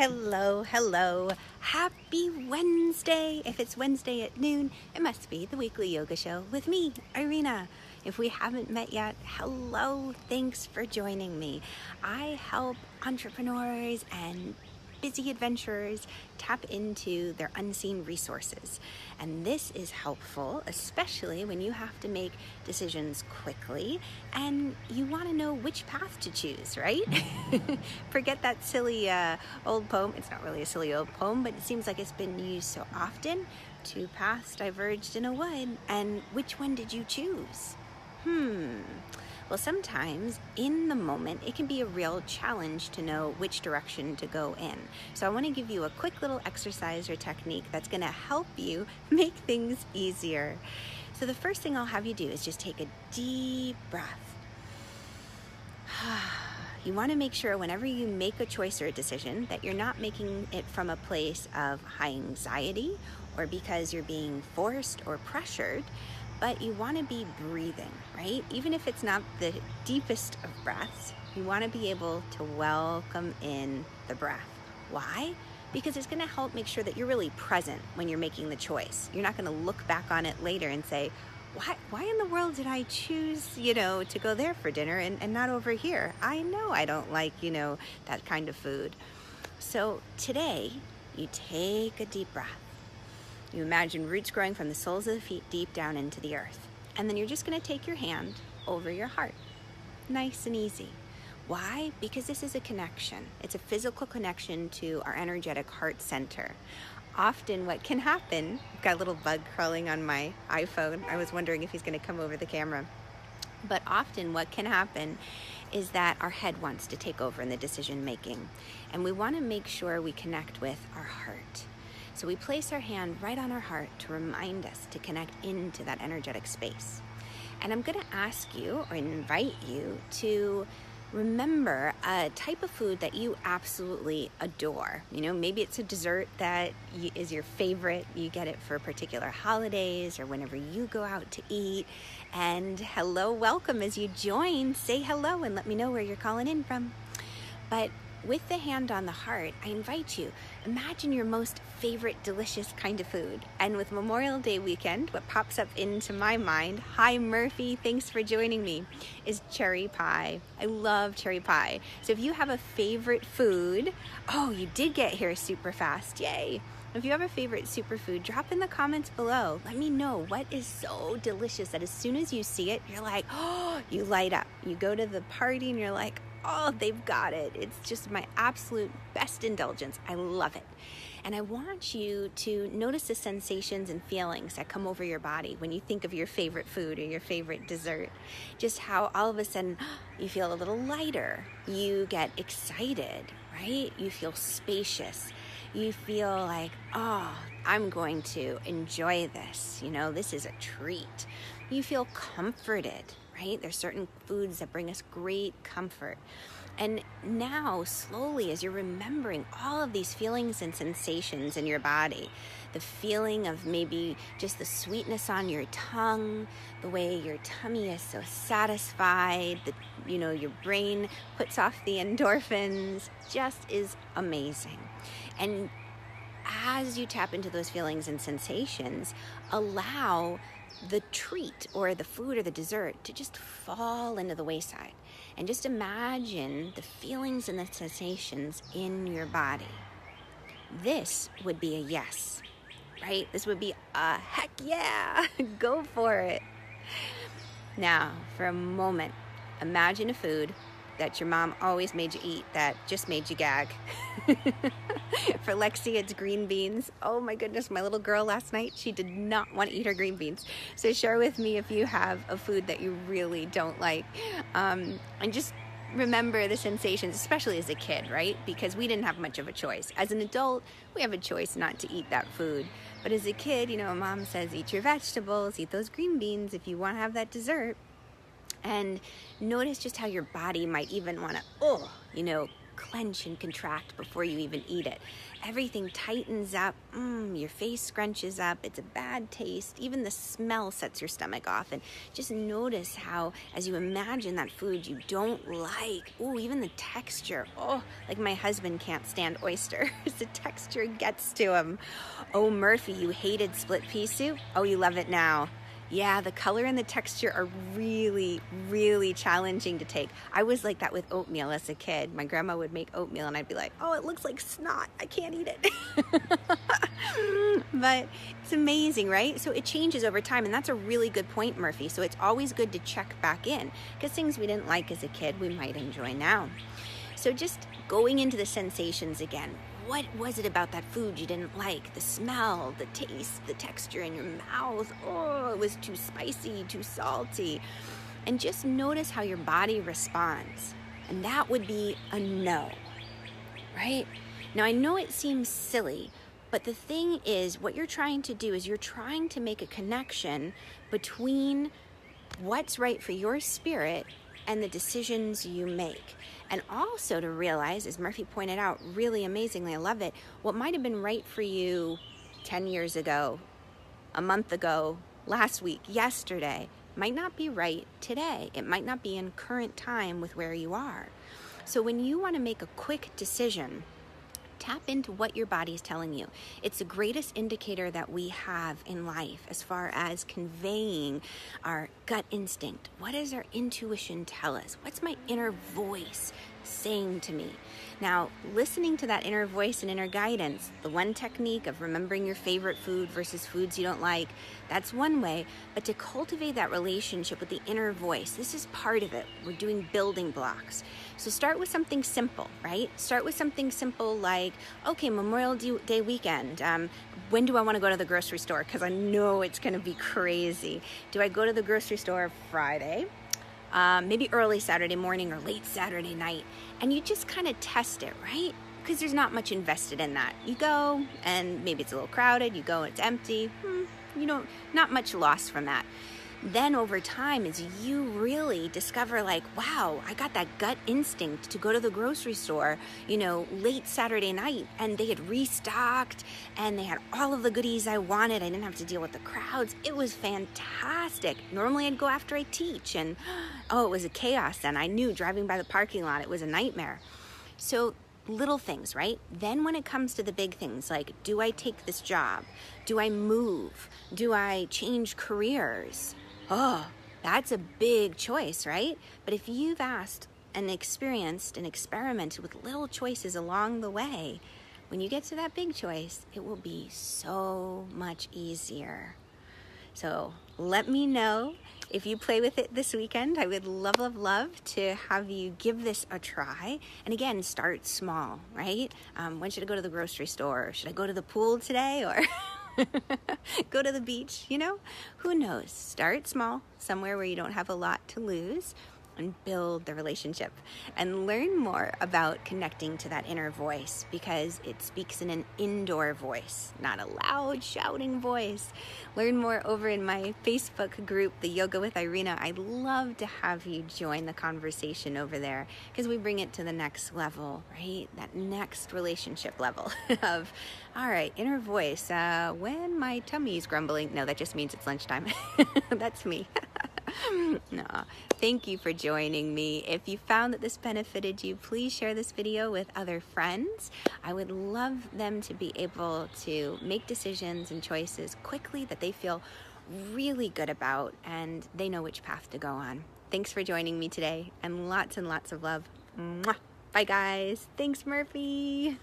Hello, hello. Happy Wednesday. If it's Wednesday at noon, it must be the weekly yoga show with me, Irena. If we haven't met yet, hello. Thanks for joining me. I help entrepreneurs and busy adventurers tap into their unseen resources. And this is helpful, especially when you have to make decisions quickly and you want to know which path to choose, right? Forget that silly old poem. It's not really a silly old poem, but it seems like it's been used so often. Two paths diverged in a wood, and which one did you choose? Well, sometimes in the moment, it can be a real challenge to know which direction to go in. So I want to give you a quick little exercise or technique that's going to help you make things easier. So the first thing I'll have you do is just take a deep breath. You want to make sure whenever you make a choice or a decision that you're not making it from a place of high anxiety or because you're being forced or pressured, but you want to be breathing, right? Even if it's not the deepest of breaths, you want to be able to welcome in the breath. Why? Because it's going to help make sure that you're really present when you're making the choice. You're not going to look back on it later and say, why in the world did I choose, to go there for dinner and not over here? I know I don't like, that kind of food. So today, you take a deep breath. You imagine roots growing from the soles of the feet deep down into the earth. And then you're just going to take your hand over your heart. Nice and easy. Why? Because this is a connection. It's a physical connection to our energetic heart center. Often what can happen, I've got a little bug crawling on my iPhone. I was wondering if he's going to come over the camera. But often what can happen is that our head wants to take over in the decision making. And we want to make sure we connect with our heart. So we place our hand right on our heart to remind us to connect into that energetic space. And I'm going to ask you or invite you to remember a type of food that you absolutely adore. Maybe it's a dessert that is your favorite. You get it for particular holidays or whenever you go out to eat. And hello, welcome as you join. Say hello and let me know where you're calling in from. But with the hand on the heart, I invite you, imagine your most favorite delicious kind of food. And with Memorial Day weekend, what pops up into my mind, hi Murphy, thanks for joining me, is cherry pie. I love cherry pie. So if you have a favorite food, you did get here super fast, yay. If you have a favorite superfood, drop in the comments below. Let me know what is so delicious that as soon as you see it, you're like, you light up. You go to the party and you're like, they've got it. It's just my absolute best indulgence. I love it. And I want you to notice the sensations and feelings that come over your body when you think of your favorite food or your favorite dessert. Just how all of a sudden you feel a little lighter. You get excited, right? You feel spacious. You feel like, I'm going to enjoy this. This is a treat. You feel comforted, right? There's certain foods that bring us great comfort. And now, slowly, as you're remembering all of these feelings and sensations in your body, the feeling of maybe just the sweetness on your tongue, the way your tummy is so satisfied, your brain puts off the endorphins, just is amazing. And as you tap into those feelings and sensations, allow the treat or the food or the dessert to just fall into the wayside. And just imagine the feelings and the sensations in your body. This would be a yes, right? This would be a heck yeah, go for it. Now, for a moment, imagine a food that your mom always made you eat that just made you gag. For Lexi, it's green beans. Oh my goodness, my little girl last night, she did not want to eat her green beans. So share with me if you have a food that you really don't like. And just remember the sensations, especially as a kid, right? Because we didn't have much of a choice. As an adult, we have a choice not to eat that food. But as a kid, mom says, eat your vegetables, eat those green beans if you want to have that dessert. And notice just how your body might even want to, clench and contract before you even eat it. Everything tightens up, your face scrunches up, it's a bad taste, even the smell sets your stomach off. And just notice how, as you imagine that food you don't like, even the texture, like my husband can't stand oysters, the texture gets to him. Oh, Murphy, you hated split pea soup? Oh, you love it now. Yeah, the color and the texture are really, really challenging to take. I was like that with oatmeal as a kid. My grandma would make oatmeal and I'd be like, oh, it looks like snot. I can't eat it. But it's amazing, right? So it changes over time, and that's a really good point, Murphy. So it's always good to check back in, because things we didn't like as a kid, we might enjoy now. So just going into the sensations again. What was it about that food you didn't like? The smell, the taste, the texture in your mouth. Oh, it was too spicy, too salty. And just notice how your body responds. And that would be a no, right? Now, I know it seems silly, but the thing is, what you're trying to do is you're trying to make a connection between what's right for your spirit and the decisions you make. And also to realize, as Murphy pointed out really amazingly, I love it, what might have been right for you 10 years ago, a month ago, last week, yesterday, might not be right today. It might not be in current time with where you are. So when you want to make a quick decision, tap into what your body is telling you. It's the greatest indicator that we have in life as far as conveying our gut instinct. What does our intuition tell us? What's my inner voice saying to me? Now, listening to that inner voice and inner guidance, the one technique of remembering your favorite food versus foods you don't like, that's one way. But to cultivate that relationship with the inner voice, this is part of it. We're doing building blocks. So start with something simple, right? Start with something simple like, okay, Memorial Day weekend. When do I want to go to the grocery store? Because I know it's going to be crazy. Do I go to the grocery store Friday? Maybe early Saturday morning or late Saturday night, and you just kind of test it, right? Because there's not much invested in that. You go, and maybe it's a little crowded. You go, and it's empty. Not much loss from that. Then over time, as you really discover like, wow, I got that gut instinct to go to the grocery store, late Saturday night, and they had restocked and they had all of the goodies I wanted. I didn't have to deal with the crowds. It was fantastic. Normally I'd go after I teach, and it was a chaos then. I knew driving by the parking lot, it was a nightmare. So little things, right? Then when it comes to the big things, like, do I take this job? Do I move? Do I change careers? Oh, that's a big choice, right? But if you've asked and experienced and experimented with little choices along the way, when you get to that big choice, it will be so much easier. So let me know if you play with it this weekend. I would love, love, love to have you give this a try. And again, start small, right? When should I go to the grocery store? Should I go to the pool today, or go to the beach? Who knows? Start small, somewhere where you don't have a lot to lose, and build the relationship and learn more about connecting to that inner voice, because it speaks in an indoor voice, not a loud shouting voice. Learn more over in my Facebook group, the Yoga with Irena. I'd love to have you join the conversation over there, because we bring it to the next level, right? That next relationship level of, all right, inner voice, when my tummy's grumbling. No, that just means it's lunchtime. That's me. No, thank you for joining me. If you found that this benefited you, please share this video with other friends. I would love them to be able to make decisions and choices quickly that they feel really good about, and they know which path to go on. Thanks for joining me today, and lots of love. Mwah. Bye guys. Thanks, Murphy.